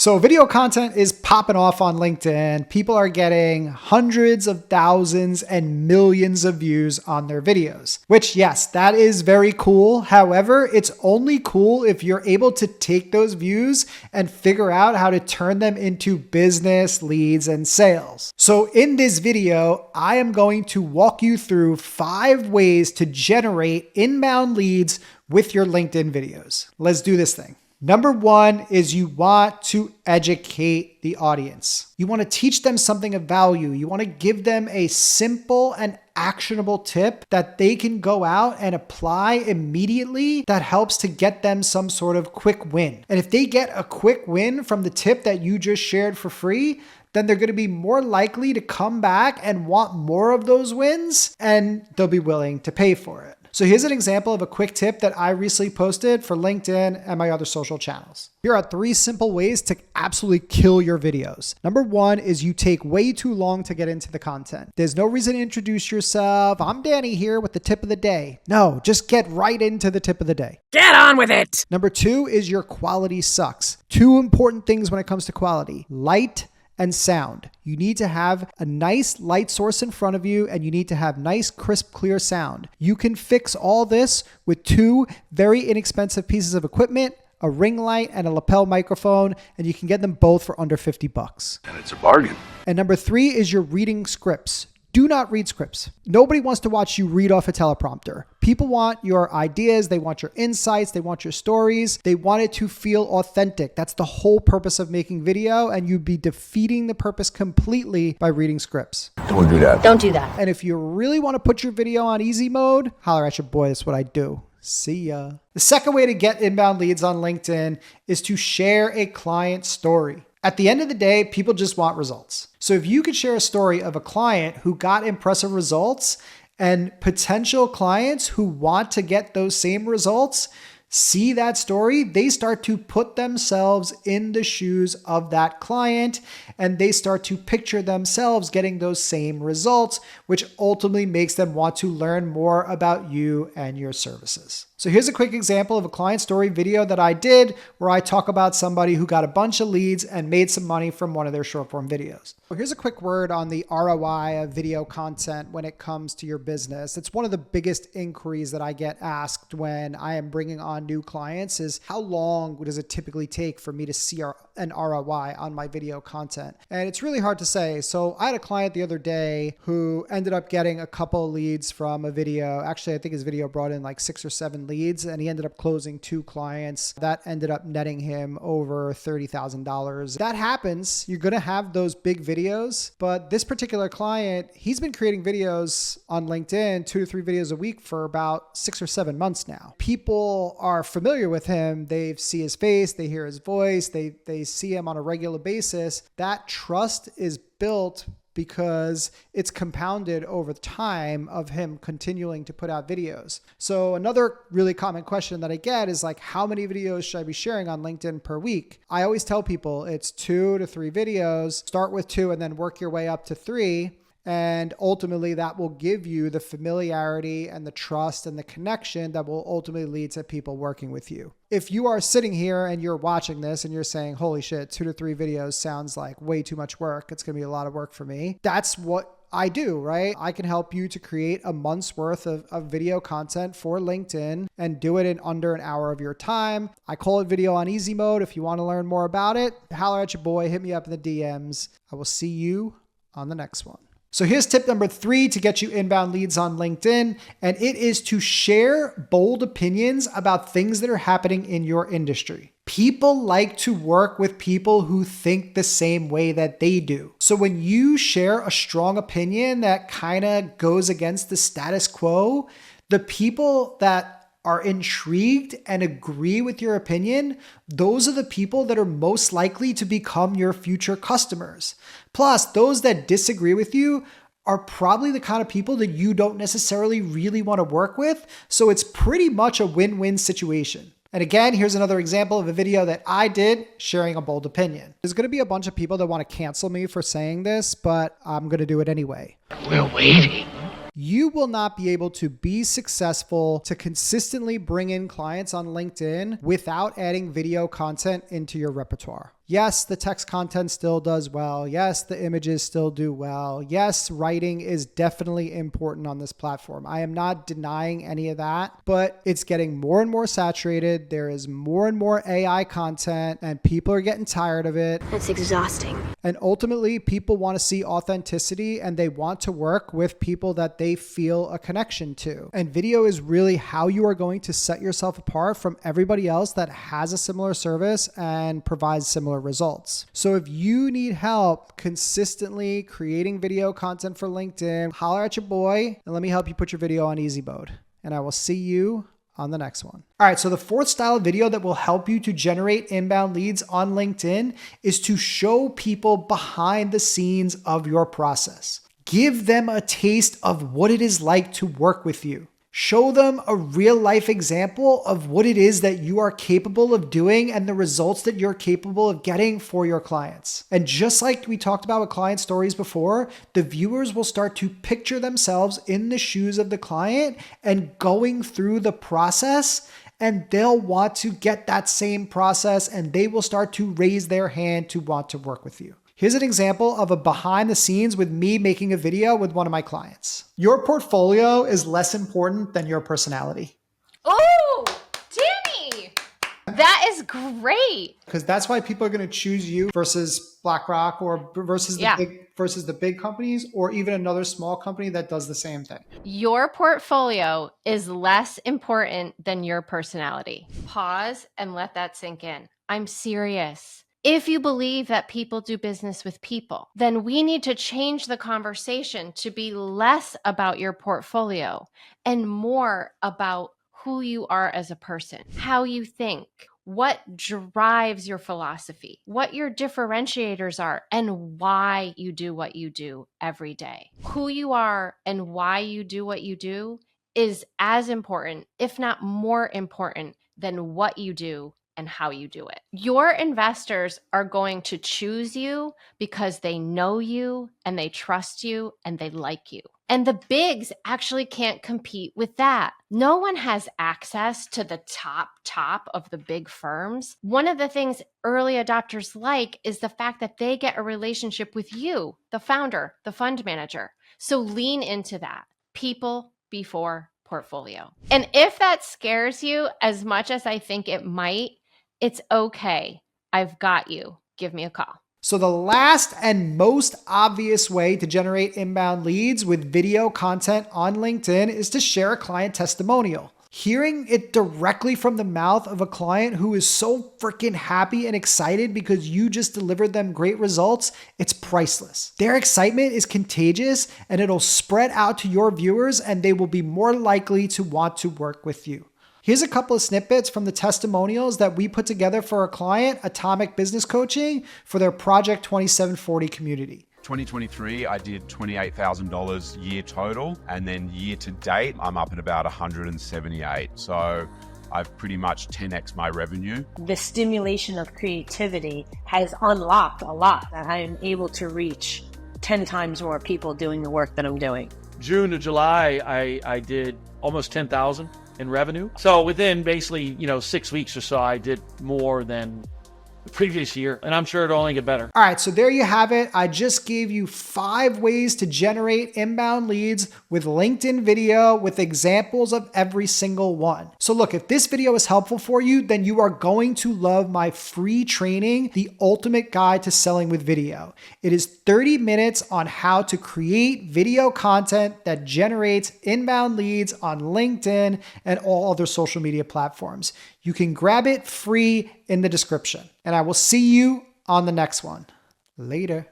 So video content is popping off on LinkedIn. People are getting hundreds of thousands and millions of views on their videos, which yes, that is very cool. However, it's only cool if you're able to take those views and figure out how to turn them into business leads and sales. So in this video, I am going to walk you through 5 ways to generate inbound leads with your LinkedIn videos. Let's do this thing. Number 1 is you want to educate the audience. You want to teach them something of value. You want to give them a simple and actionable tip that they can go out and apply immediately that helps to get them some sort of quick win. And if they get a quick win from the tip that you just shared for free, then they're going to be more likely to come back and want more of those wins, and they'll be willing to pay for it. So here's an example of a quick tip that I recently posted for LinkedIn and my other social channels. Here are 3 simple ways to absolutely kill your videos. Number 1 is you take way too long to get into the content. There's no reason to introduce yourself. I'm Danny here with the tip of the day. No, just get right into the tip of the day. Get on with it. Number 2 is your quality sucks. 2 important things when it comes to quality: light and sound. You need to have a nice light source in front of you, and you need to have nice, crisp, clear sound. You can fix all this with 2 very inexpensive pieces of equipment, a ring light and a lapel microphone, and you can get them both for under $50. And it's a bargain. And number 3 is you're reading scripts. Do not read scripts. Nobody wants to watch you read off a teleprompter. People want your ideas. They want your insights. They want your stories. They want it to feel authentic. That's the whole purpose of making video, and you'd be defeating the purpose completely by reading scripts. Don't do that. Don't do that. And if you really want to put your video on easy mode, holler at your boy. That's what I do. See ya. The second way to get inbound leads on LinkedIn is to share a client story. At the end of the day, people just want results. So if you could share a story of a client who got impressive results and potential clients who want to get those same results see that story, they start to put themselves in the shoes of that client, and they start to picture themselves getting those same results, which ultimately makes them want to learn more about you and your services. So here's a quick example of a client story video that I did where I talk about somebody who got a bunch of leads and made some money from one of their short form videos. Well, here's a quick word on the ROI of video content when it comes to your business. It's one of the biggest inquiries that I get asked when I am bringing on new clients is how long does it typically take for me to see an ROI on my video content? And it's really hard to say. So I had a client the other day who ended up getting a couple of leads from a video. Actually, I think his video brought in like 6 or 7 leads, and he ended up closing 2 clients. That ended up netting him over $30,000. That happens. You're going to have those big videos, but this particular client, he's been creating videos on LinkedIn, 2 to 3 videos a week for about 6 or 7 months now. People are familiar with him. They see his face, they hear his voice, they see him on a regular basis. That trust is built because it's compounded over time of him continuing to put out videos. So another really common question that I get is like, how many videos should I be sharing on LinkedIn per week? I always tell people it's 2 to 3 videos. Start with 2 and then work your way up to 3. And ultimately that will give you the familiarity and the trust and the connection that will ultimately lead to people working with you. If you are sitting here and you're watching this and you're saying, holy shit, 2 to 3 videos sounds like way too much work. It's going to be a lot of work for me. That's what I do, right? I can help you to create a month's worth of video content for LinkedIn and do it in under an hour of your time. I call it video on easy mode. If you want to learn more about it, holler at your boy, hit me up in the DMs. I will see you on the next one. So here's tip number 3 to get you inbound leads on LinkedIn, and it is to share bold opinions about things that are happening in your industry. People like to work with people who think the same way that they do. So when you share a strong opinion that kind of goes against the status quo, the people that are intrigued and agree with your opinion, those are the people that are most likely to become your future customers. Plus, those that disagree with you are probably the kind of people that you don't necessarily really want to work with. So it's pretty much a win-win situation. And again, here's another example of a video that I did sharing a bold opinion. There's going to be a bunch of people that want to cancel me for saying this, but I'm going to do it anyway. We're waiting. You will not be able to be successful to consistently bring in clients on LinkedIn without adding video content into your repertoire. Yes, the text content still does well. Yes, the images still do well. Yes, writing is definitely important on this platform. I am not denying any of that, but it's getting more and more saturated. There is more and more AI content and people are getting tired of it. That's exhausting. And ultimately, people want to see authenticity and they want to work with people that they feel a connection to. And video is really how you are going to set yourself apart from everybody else that has a similar service and provides similar results. So if you need help consistently creating video content for LinkedIn, holler at your boy and let me help you put your video on easy mode. And I will see you on the next one. All right, so the fourth style of video that will help you to generate inbound leads on LinkedIn is to show people behind the scenes of your process. Give them a taste of what it is like to work with you. Show them a real life example of what it is that you are capable of doing and the results that you're capable of getting for your clients. And just like we talked about with client stories before, the viewers will start to picture themselves in the shoes of the client and going through the process, and they'll want to get that same process and they will start to raise their hand to want to work with you. Here's an example of a behind the scenes with me making a video with one of my clients. Your portfolio is less important than your personality. Oh, Danny, that is great. Because that's why people are going to choose you versus BlackRock or versus the big companies or even another small company that does the same thing. Your portfolio is less important than your personality. Pause and let that sink in. I'm serious. If you believe that people do business with people, then we need to change the conversation to be less about your portfolio and more about who you are as a person, how you think, what drives your philosophy, what your differentiators are, and why you do what you do every day. Who you are and why you do what you do is as important, if not more important, than what you do and how you do it. Your investors are going to choose you because they know you and they trust you and they like you. And the bigs actually can't compete with that. No one has access to the top of the big firms. One of the things early adopters like is the fact that they get a relationship with you, the founder, the fund manager. So lean into that. People before portfolio. And if that scares you as much as I think it might, it's okay. I've got you. Give me a call. So the last and most obvious way to generate inbound leads with video content on LinkedIn is to share a client testimonial. Hearing it directly from the mouth of a client who is so freaking happy and excited because you just delivered them great results, it's priceless. Their excitement is contagious and it'll spread out to your viewers and they will be more likely to want to work with you. Here's a couple of snippets from the testimonials that we put together for our client, Atomic Business Coaching, for their Project 2740 community. 2023, I did $28,000 year total. And then year to date, I'm up at about 178. So I've pretty much 10x my revenue. The stimulation of creativity has unlocked a lot that I'm able to reach 10 times more people doing the work that I'm doing. June to July, I did almost 10,000 in revenue. So within basically, 6 weeks or so, I did more than the previous year, and I'm sure it'll only get better. All right, so there you have it. I just gave you 5 ways to generate inbound leads with LinkedIn video with examples of every single one. So look, if this video is helpful for you, then you are going to love my free training, The Ultimate Guide to Selling with Video. It is 30 minutes on how to create video content that generates inbound leads on LinkedIn and all other social media platforms. You can grab it free in the description. And I will see you on the next one. Later.